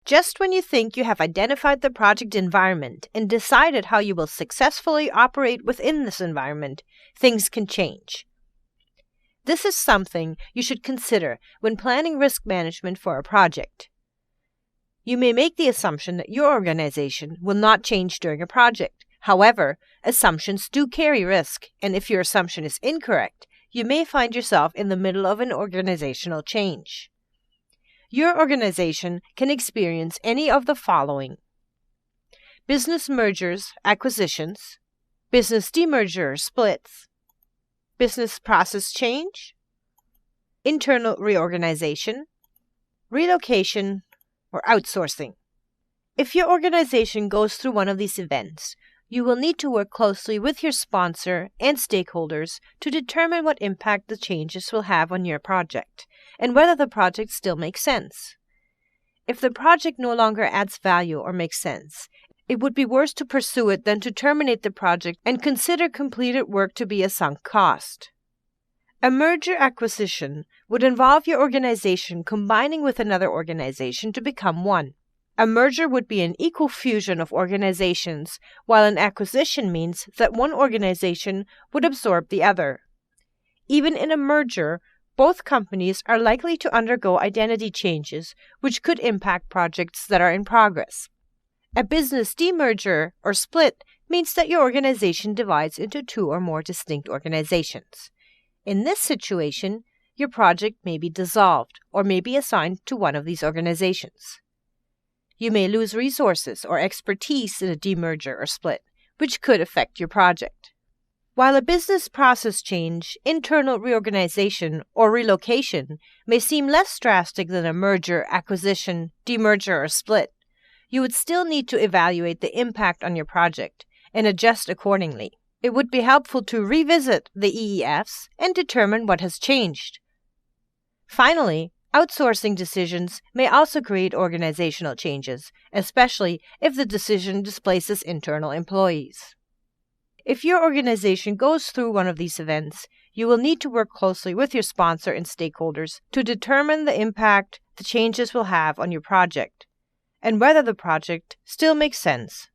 Just when you think you have identified the project environment and decided how you will successfully operate within this environment, things can change. This is something you should consider when planning risk management for a project. You may make the assumption that your organization will not change during a project. However, assumptions do carry risk, and if your assumption is incorrect, you may find yourself in the middle of an organizational change. Your organization can experience any of the following: business mergers, acquisitions, business demerger or splits, business process change, internal reorganization, relocation, or outsourcing. If your organization goes through one of these events, you will need to work closely with your sponsor and stakeholders to determine what impact the changes will have on your project and whether the project still makes sense. If the project no longer adds value or makes sense, it would be worse to pursue it than to terminate the project and consider completed work to be a sunk cost. A merger acquisition would involve your organization combining with another organization to become one. A merger would be an equal fusion of organizations, while an acquisition means that one organization would absorb the other. Even in a merger, both companies are likely to undergo identity changes, which could impact projects that are in progress. A business demerger or split means that your organization divides into two or more distinct organizations. In this situation, your project may be dissolved or may be assigned to one of these organizations. You may lose resources or expertise in a demerger or split, which could affect your project. While a business process change, internal reorganization, or relocation may seem less drastic than a merger, acquisition, demerger, or split, you would still need to evaluate the impact on your project and adjust accordingly. It would be helpful to revisit the EEFs and determine what has changed. Finally, outsourcing decisions may also create organizational changes, especially if the decision displaces internal employees. If your organization goes through one of these events, you will need to work closely with your sponsor and stakeholders to determine the impact the changes will have on your project and whether the project still makes sense.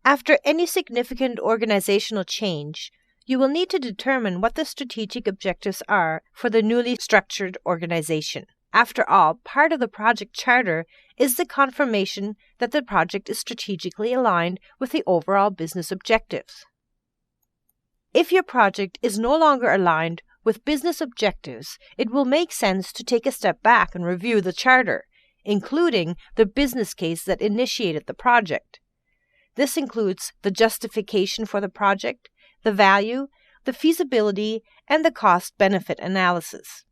After any significant organizational change, you will need to determine what the strategic objectives are for the newly structured organization. After all, part of the project charter is the confirmation that the project is strategically aligned with the overall business objectives. If your project is no longer aligned with business objectives, it will make sense to take a step back and review the charter, including the business case that initiated the project. This includes the justification for the project, the value, the feasibility, and the cost-benefit analysis.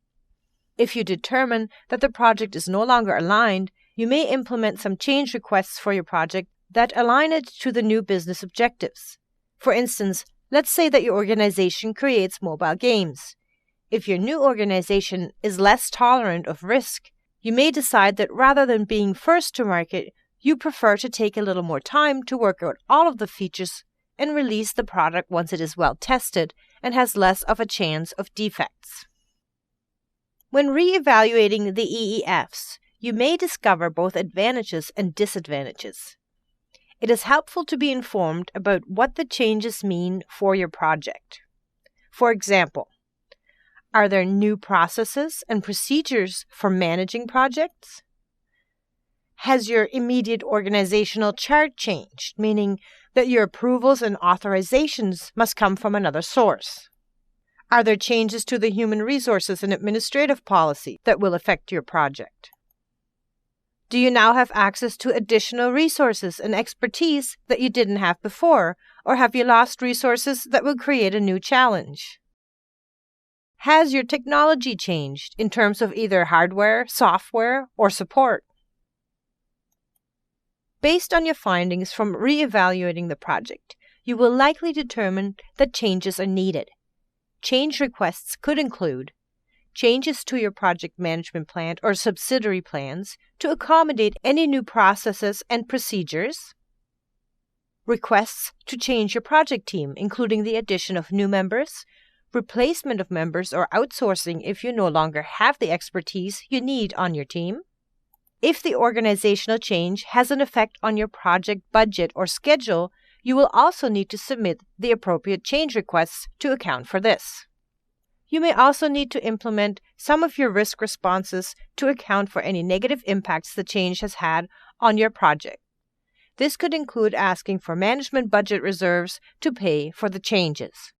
If you determine that the project is no longer aligned, you may implement some change requests for your project that align it to the new business objectives. For instance, let's say that your organization creates mobile games. If your new organization is less tolerant of risk, you may decide that rather than being first to market, you prefer to take a little more time to work out all of the features and release the product once it is well tested and has less of a chance of defects. When re-evaluating the EEFs, you may discover both advantages and disadvantages. It is helpful to be informed about what the changes mean for your project. For example, are there new processes and procedures for managing projects? Has your immediate organizational chart changed, meaning that your approvals and authorizations must come from another source? Are there changes to the human resources and administrative policy that will affect your project? Do you now have access to additional resources and expertise that you didn't have before, or have you lost resources that will create a new challenge? Has your technology changed in terms of either hardware, software, or support? Based on your findings from re-evaluating the project, you will likely determine that changes are needed. Change requests could include changes to your project management plan or subsidiary plans to accommodate any new processes and procedures, requests to change your project team, including the addition of new members, replacement of members or outsourcing if you no longer have the expertise you need on your team, If the organizational change has an effect on your project budget or schedule, you will also need to submit the appropriate change requests to account for this. You may also need to implement some of your risk responses to account for any negative impacts the change has had on your project. This could include asking for management budget reserves to pay for the changes.